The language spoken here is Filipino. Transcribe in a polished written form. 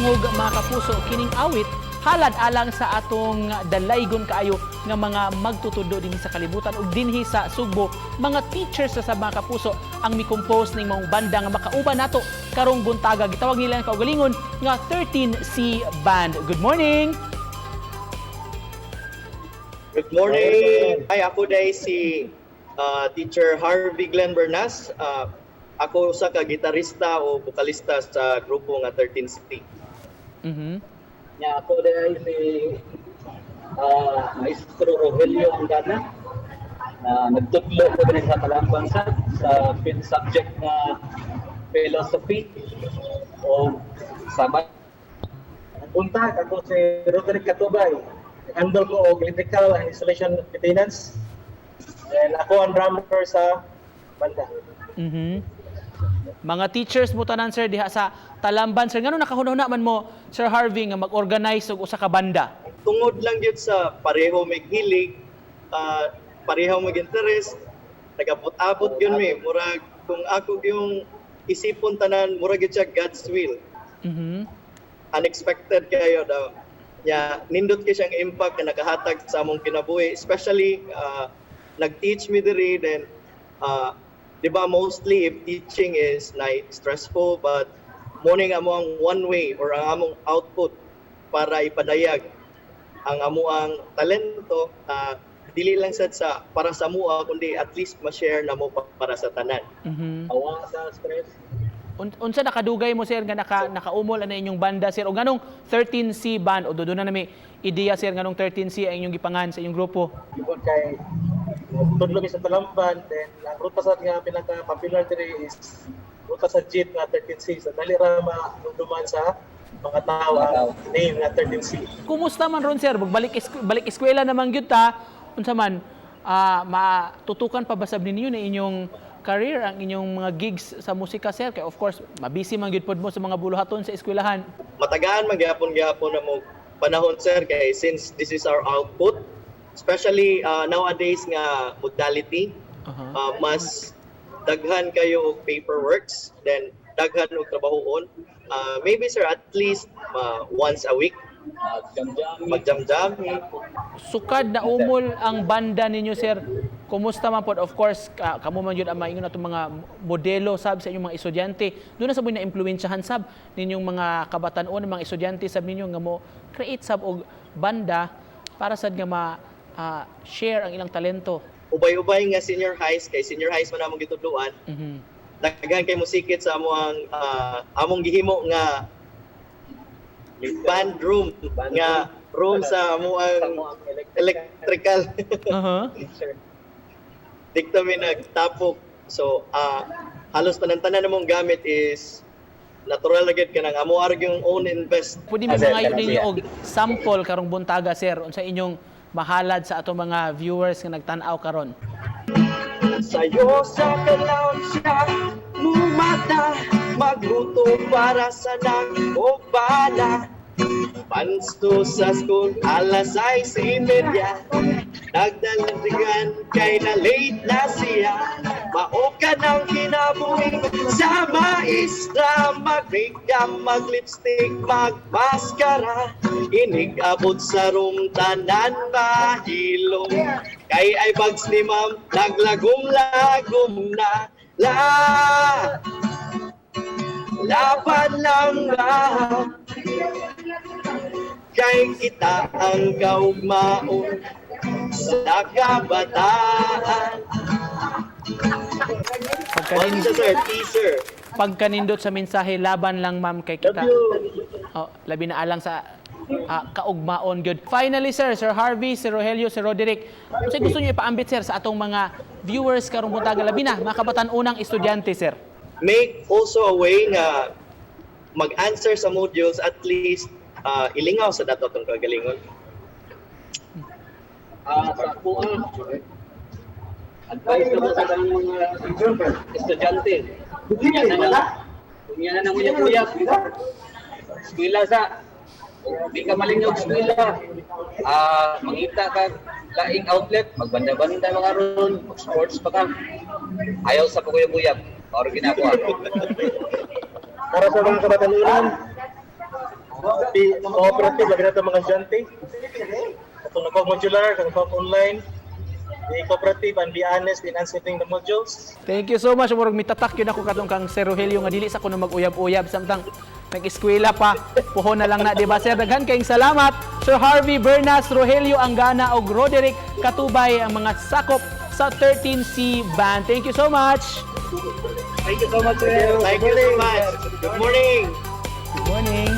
Tungog mga kapuso, kining awit halad alang sa atong dalaygon kaayo nga mga magtutudo din sa kalibutan ug dinhi sa Sugbo, mga teachers sa mga kapuso ang mi-compose ning mga banda nga makauban nato karong buntaga. Gitawag nila ang kaugalingon nga 13C Band. Good morning. Good morning. Hi, ako day si Teacher Harvey Glenn Bernas. Ako sa gitarista o vokalista sa grupo nga 13C. Ya, ako dahil si Maestro Rogelio Angana na nagtutlo ko din sa Talambansa sa subject na philosophy o sama. Nagpunta ako si Roderick Catubay. Handle ko og electrical and installation maintenance. And ako ang drummer sa banda. Mga teachers mo tanan sir diha sa Talamban sir, ngano nakahuna man mo Sir Harvey nga mag-organize og usa ka banda? Tungod lang yun sa pareho may hilig, pareho may interest, nagabot-abot yun may. Murag, kung ako yung isipon tanan, murag yun siya God's will. Unexpected kayo daw. Nindot kayo siyang impact na nakahatag sa among kinabuhi. Especially, nag-teach me diri, then, di ba mostly if teaching is like stressful, but morning amo ang one way or ang among output para ipadayag ang amuang talento, dili lang sad sa para sa mua kundi at least ma-share na mo para sa tanan. Awa sa stress. Unsa nakadugay mo sir nga nakaumol ana inyong banda sir o ganong 13C Band o doon na nami ideya sir nganong 13C ang inyong gipangan sa inyong grupo? Ibon kay tudlo mi sa Talamban, then ang ruta sa nga pinaka-popular diri is ruta sa jeep nga 13C. Sa dali ra maduman sa mga tao ang name nga 13C. Kumusta man ron sir? Balik eskwela naman gyud ta. Unsa man matutukan pa ba sab ninyo na inyong career, ang inyong mga gigs sa musika sir? Kay of course, mabisi man gyud pod mo sa mga buluhaton sa eskwelahan. Matagaan man gyapon na mo panahon sir kay since this is our output, especially nowadays nga modality, mas daghan kayo og paperworks, then daghan og trabahoon. Maybe sir at least once a week magjam-jam. Sukad na umol ang banda ninyo sir. Kumusta man pod? Of course, kamo man yun ang maingon atong mga modelo sab sa inyong mga estudyante. Doon na sab na impluwensyahan sab ninyong mga kabatan-on, mga estudyante sab ninyo nga mo create sab og banda para sad nga share ang ilang talento. Ubay-ubay nga senior highs kay senior highs man among gitudloan. Daghan kay musikit sa among gihimo nga band room nga room sa amuang electrical. Dikta mi nagtapok. So halos tanan-tanan namong gamit is natural na gid kanang amo yung own invest. Pwede mi mangayo ninyo og sample karong buntaga sir unsa inyong mahalad sa atong mga viewers nga nagtan-aw karon. Sayo sa kalawon siya mumata, magluto para sa nang o bala. Pansto sa school, alas 6:30. Nagdalandigan kay na late na siya. Maoka ng kinabuhi sa maestra. Mag-makeup, mag-lipstick, mag-maskara. Inig-abot sa room, tanan mahilong. Kay ay bags ni ma'am, naglagom-lagom na. Laban lang ba? Kay kita ang kaugmaon sa kabataan. Pagkanindot sa mensahe, laban lang ma'am kay kita. Labi na alang sa kaugmaon gyud. Finally sir, Sir Harvey, Sir Rogelio, Sir Roderick, kung gusto niyo ipaambit sir sa atong mga viewers karong buntaga, labi na mga kabatan-unang estudyante sir. Make also a way nga mag-answer sa modules, at least ilingaw sa dato itong kagalingon. Sa ako advice ko sa mga estudyante. Kung yan na ng uyap-uyap, eskwela sa di ka malingog eskwela, mangita ka laing outlet, magbanda-banda mga ron, mag-sports pa ka. Ayaw sa paguyab-uyab. Para ginagawa. Para sa mga kabatalunan, cooperative lagi natin mga estudyante. Kung nagpag-modular, kung nagpag-online, be cooperative and be honest in answering the modules. Thank you so much. Murag mitatak yun ako katong kang Sir Rogelio nga dili sa kuno mag-uyab-uyab samtang nag-eskwela pa. Puho na lang na, di ba sir? Daghan kayong salamat. Sir Harvey Bernas, Rogelio Angana ug Roderick Katubay ang mga sakop sa 13C band. Thank you so much. Thank you so much, sir. Thank you so much. Good morning. Good morning.